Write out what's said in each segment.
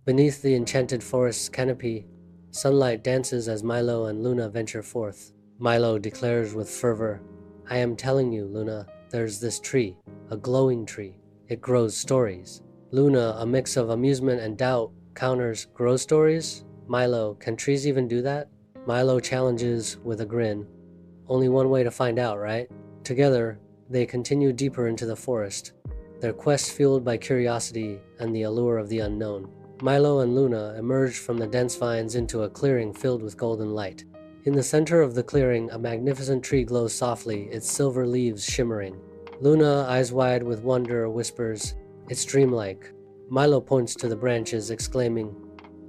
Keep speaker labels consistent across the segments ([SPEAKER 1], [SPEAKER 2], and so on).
[SPEAKER 1] Beneath the enchanted forest's canopy, sunlight dances as Milo and Luna venture forth. Milo declares with fervor, "I am telling you, Luna, there's this tree, a glowing tree. It grows stories." Luna, a mix of amusement and doubt, counters, "Grow stories? Milo, can trees even do that?" Milo challenges with a grin, "Only one way to find out, right?" Together, they continue deeper into the forest, their quest fueled by curiosity and the allure of the unknown. Milo and Luna emerge from the dense vines into a clearing filled with golden light. In the center of the clearing, a magnificent tree glows softly, its silver leaves shimmering. Luna, eyes wide with wonder, whispers, "It's dreamlike." Milo points to the branches, exclaiming,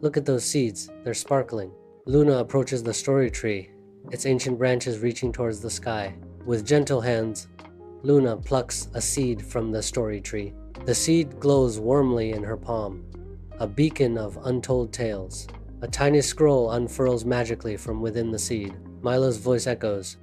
[SPEAKER 1] "Look at those seeds, they're sparkling." Luna approaches the story tree, its ancient branches reaching towards the sky. With gentle hands, Luna plucks a seed from the story tree. The seed glows warmly in her palm, a beacon of untold tales. A tiny scroll unfurls magically from within the seed. Milo's voice echoes,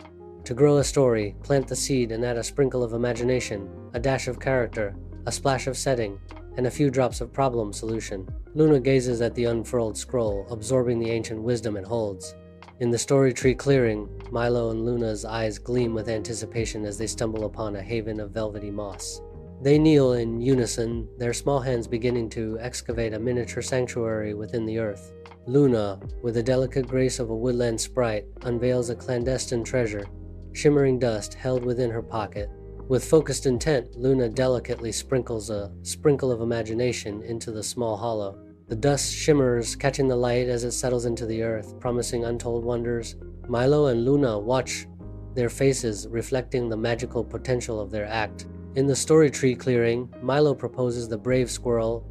[SPEAKER 1] "To grow a story, plant the seed and add a sprinkle of imagination, a dash of character, a splash of setting, and a few drops of problem solution." Luna gazes at the unfurled scroll, absorbing the ancient wisdom it holds. In the story tree clearing, Milo and Luna's eyes gleam with anticipation as they stumble upon a haven of velvety moss. They kneel in unison, their small hands beginning to excavate a miniature sanctuary within the earth. Luna, with the delicate grace of a woodland sprite, unveils a clandestine treasure, shimmering dust held within her pocket. With focused intent, Luna delicately sprinkles a sprinkle of imagination into the small hollow. The dust shimmers, catching the light as it settles into the earth, promising untold wonders. Milo and Luna watch, their faces reflecting the magical potential of their act. In the story tree clearing, Milo proposes the brave squirrel,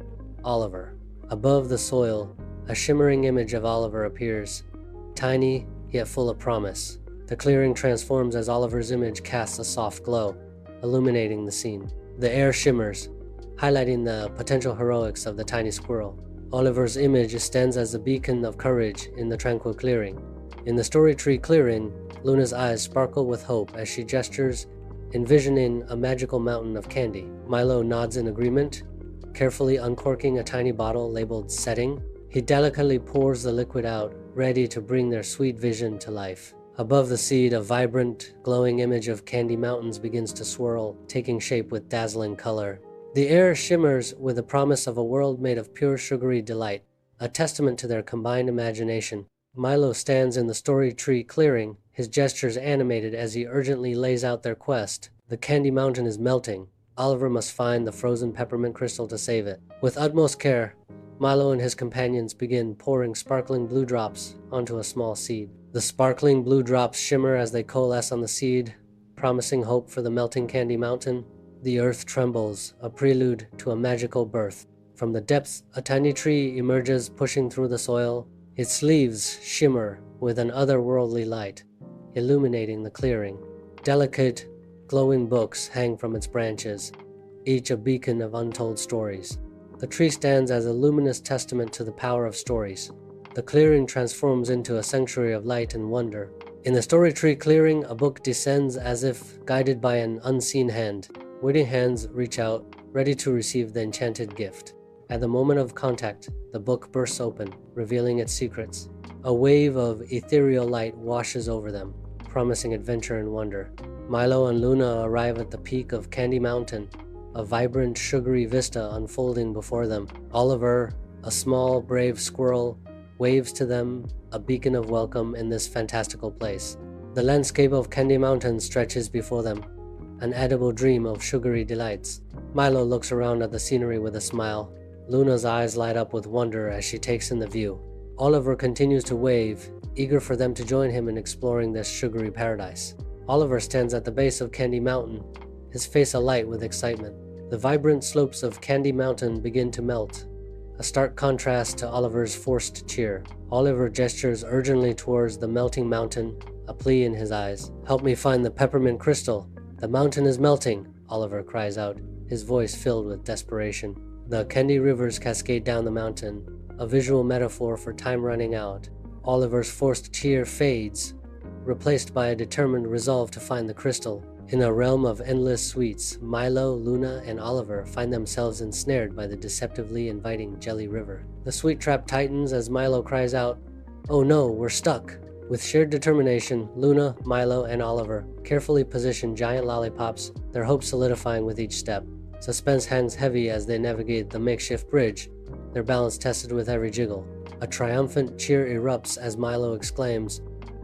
[SPEAKER 1] Oliver. Above the soil, a shimmering image of Oliver appears, tiny yet full of promise. The clearing transforms as Oliver's image casts a soft glow, illuminating the scene. The air shimmers, highlighting the potential heroics of the tiny squirrel. Oliver's image stands as a beacon of courage in the tranquil clearing. In the story tree clearing, Luna's eyes sparkle with hope as she gestures, envisioning a magical mountain of candy. Milo nods in agreement, carefully uncorking a tiny bottle labeled setting. He delicately pours the liquid out, ready to bring their sweet vision to life. Above the seed, a vibrant, glowing image of candy mountains begins to swirl, taking shape with dazzling color. The air shimmers with the promise of a world made of pure sugary delight, a testament to their combined imagination. Milo stands in the story tree clearing, his gestures animated as he urgently lays out their quest. The candy mountain is melting. Oliver must find the frozen peppermint crystal to save it. With utmost care, Milo and his companions begin pouring sparkling blue drops onto a small seed. The sparkling blue drops shimmer as they coalesce on the seed, promising hope for the melting candy mountain. The earth trembles, a prelude to a magical birth. From the depths, a tiny tree emerges, pushing through the soil. Its leaves shimmer with an otherworldly light, illuminating the clearing. Delicate, glowing books hang from its branches, each a beacon of untold stories. The tree stands as a luminous testament to the power of stories. The clearing transforms into a sanctuary of light and wonder. In the story tree clearing, a book descends as if guided by an unseen hand. Waiting hands reach out, ready to receive the enchanted gift. At the moment of contact, the book bursts open, revealing its secrets. A wave of ethereal light washes over them, promising adventure and wonder. Milo and Luna arrive at the peak of Candy Mountain, a vibrant, sugary vista unfolding before them. Oliver, a small, brave squirrel, waves to them, a beacon of welcome in this fantastical place. The landscape of Candy Mountain stretches before them, an edible dream of sugary delights. Milo looks around at the scenery with a smile. Luna's eyes light up with wonder as she takes in the view. Oliver continues to wave, eager for them to join him in exploring this sugary paradise. Oliver stands at the base of Candy Mountain, his face alight with excitement. The vibrant slopes of Candy Mountain begin to melt, a stark contrast to Oliver's forced cheer. Oliver gestures urgently towards the melting mountain, a plea in his eyes. "Help me find the peppermint crystal. The mountain is melting," Oliver cries out, his voice filled with desperation. The candy rivers cascade down the mountain, a visual metaphor for time running out. Oliver's forced cheer fades, replaced by a determined resolve to find the crystal. In a realm of endless sweets, Milo, Luna, and Oliver find themselves ensnared by the deceptively inviting Jelly River. The sweet trap tightens as Milo cries out, "Oh no, we're stuck!" With shared determination, Luna, Milo, and Oliver carefully position giant lollipops, their hopes solidifying with each step. Suspense hangs heavy as they navigate the makeshift bridge, their balance tested with every jiggle. A triumphant cheer erupts as Milo exclaims,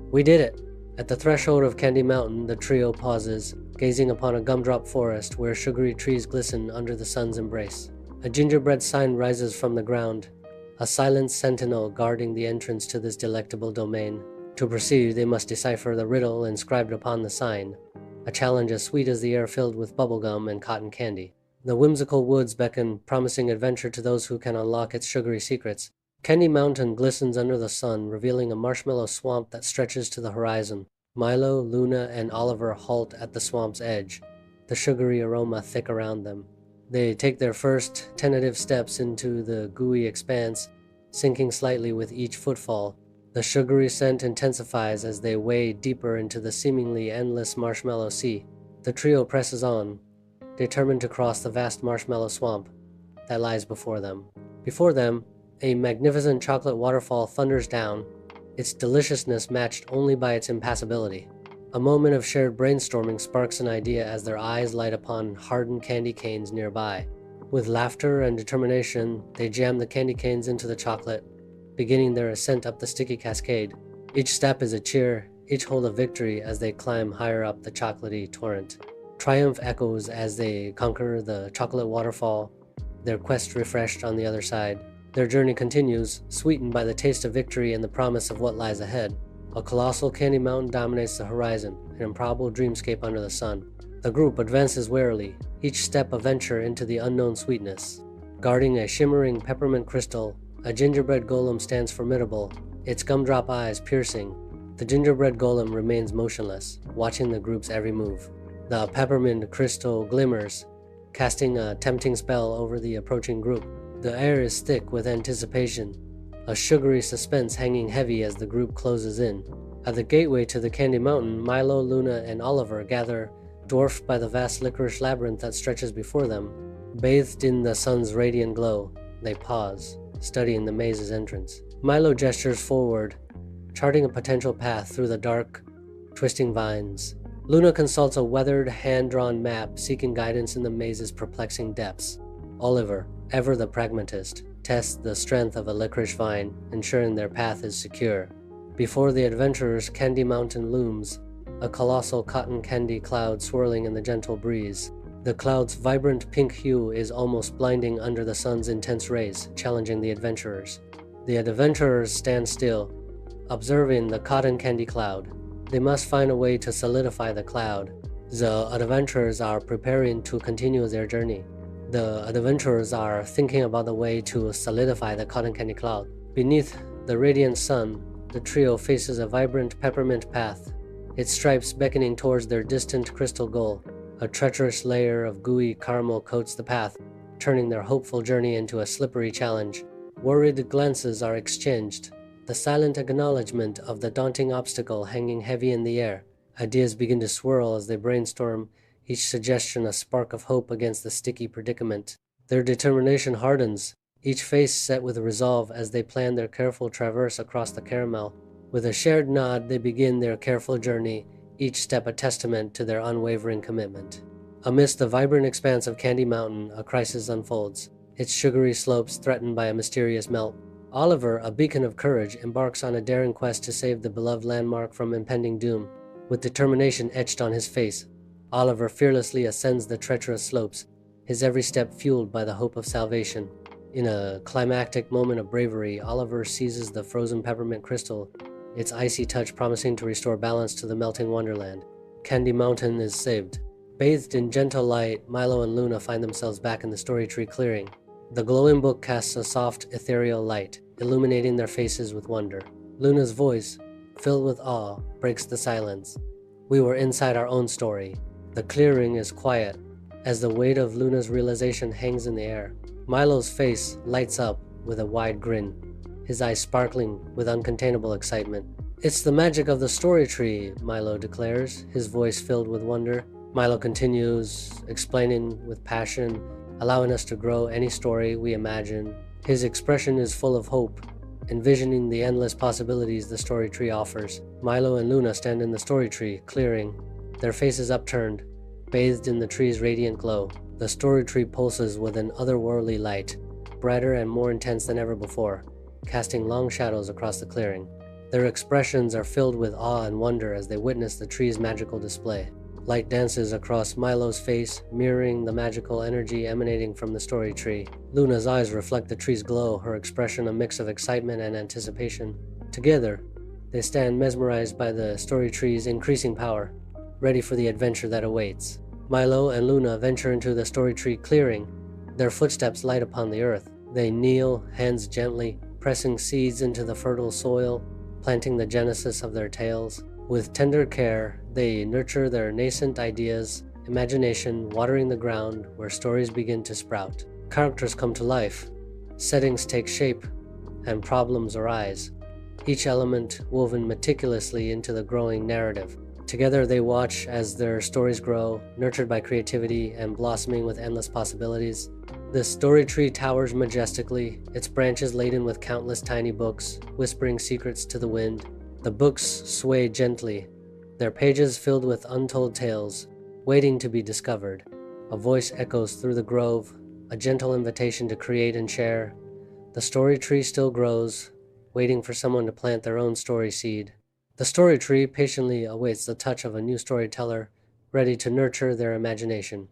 [SPEAKER 1] "We did it!" At the threshold of Candy Mountain, the trio pauses, gazing upon a gumdrop forest where sugary trees glisten under the sun's embrace. A gingerbread sign rises from the ground, a silent sentinel guarding the entrance to this delectable domain. To proceed, they must decipher the riddle inscribed upon the sign, a challenge as sweet as the air filled with bubblegum and cotton candy. The whimsical woods beckon, promising adventure to those who can unlock its sugary secrets. Candy Mountain glistens under the sun, revealing a marshmallow swamp that stretches to the horizon. Milo, Luna, and Oliver halt at the swamp's edge, the sugary aroma thick around them. They take their first tentative steps into the gooey expanse, sinking slightly with each footfall. The sugary scent intensifies as they wade deeper into the seemingly endless marshmallow sea. The trio presses on, determined to cross the vast marshmallow swamp that lies before them. Before them, a magnificent chocolate waterfall thunders down, its deliciousness matched only by its impassability. A moment of shared brainstorming sparks an idea as their eyes light upon hardened candy canes nearby. With laughter and determination, they jam the candy canes into the chocolate, beginning their ascent up the sticky cascade. Each step is a cheer, each hold a victory as they climb higher up the chocolatey torrent. Triumph echoes as they conquer the chocolate waterfall, their quest refreshed on the other side. Their journey continues, sweetened by the taste of victory and the promise of what lies ahead. A colossal candy mountain dominates the horizon, an improbable dreamscape under the sun. The group advances warily, each step a venture into the unknown sweetness. Guarding a shimmering peppermint crystal, a gingerbread golem stands formidable, its gumdrop eyes piercing. The gingerbread golem remains motionless, watching the group's every move. The peppermint crystal glimmers, casting a tempting spell over the approaching group. The air is thick with anticipation, a sugary suspense hanging heavy as the group closes in. At the gateway to the Candy Mountain, Milo, Luna, and Oliver gather, dwarfed by the vast licorice labyrinth that stretches before them. Bathed in the sun's radiant glow, they pause, studying the maze's entrance. Milo gestures forward, charting a potential path through the dark, twisting vines. Luna consults a weathered, hand-drawn map, seeking guidance in the maze's perplexing depths. Oliver, ever the pragmatist, tests the strength of a licorice vine, ensuring their path is secure. Before the adventurers, Candy Mountain looms, a colossal cotton candy cloud swirling in the gentle breeze. The cloud's vibrant pink hue is almost blinding under the sun's intense rays, challenging the adventurers. The adventurers stand still, observing the cotton candy cloud. They must find a way to solidify the cloud. The adventurers are preparing to continue their journey. The adventurers are thinking about the way to solidify the cotton candy cloud. Beneath the radiant sun, the trio faces a vibrant peppermint path, its stripes beckoning towards their distant crystal goal. A treacherous layer of gooey caramel coats the path, turning their hopeful journey into a slippery challenge. Worried glances are exchanged, the silent acknowledgement of the daunting obstacle hanging heavy in the air. Ideas begin to swirl as they brainstorm, each suggestion a spark of hope against the sticky predicament. Their determination hardens, each face set with resolve as they plan their careful traverse across the caramel. With a shared nod, they begin their careful journey, each step a testament to their unwavering commitment. Amidst the vibrant expanse of Candy Mountain, a crisis unfolds, its sugary slopes threatened by a mysterious melt. Oliver, a beacon of courage, embarks on a daring quest to save the beloved landmark from impending doom. With determination etched on his face, Oliver fearlessly ascends the treacherous slopes, his every step fueled by the hope of salvation. In a climactic moment of bravery, Oliver seizes the frozen peppermint crystal, its icy touch promising to restore balance to the melting wonderland. Candy Mountain is saved. Bathed in gentle light, Milo and Luna find themselves back in the Story Tree clearing. The glowing book casts a soft, ethereal light, illuminating their faces with wonder. Luna's voice, filled with awe, breaks the silence. We were inside our own story. The clearing is quiet, as the weight of Luna's realization hangs in the air. Milo's face lights up with a wide grin, his eyes sparkling with uncontainable excitement. "It's the magic of the Story Tree," Milo declares, his voice filled with wonder. Milo continues, explaining with passion, allowing us to grow any story we imagine. His expression is full of hope, envisioning the endless possibilities the story tree offers. Milo and Luna stand in the story tree clearing, their faces upturned, bathed in the tree's radiant glow. The story tree pulses with an otherworldly light, brighter and more intense than ever before, casting long shadows across the clearing. Their expressions are filled with awe and wonder as they witness the tree's magical display. Light dances across Milo's face, mirroring the magical energy emanating from the story tree. Luna's eyes reflect the tree's glow, her expression a mix of excitement and anticipation. Together, they stand mesmerized by the story tree's increasing power, ready for the adventure that awaits. Milo and Luna venture into the story tree clearing, their footsteps light upon the earth. They kneel, hands gently, pressing seeds into the fertile soil, planting the genesis of their tales. With tender care, they nurture their nascent ideas, imagination watering the ground where stories begin to sprout. Characters come to life, settings take shape, and problems arise, each element woven meticulously into the growing narrative. Together they watch as their stories grow, nurtured by creativity and blossoming with endless possibilities. The story tree towers majestically, its branches laden with countless tiny books, whispering secrets to the wind. The books sway gently, their pages filled with untold tales, waiting to be discovered. A voice echoes through the grove, a gentle invitation to create and share. The story tree still grows, waiting for someone to plant their own story seed. The story tree patiently awaits the touch of a new storyteller, ready to nurture their imagination.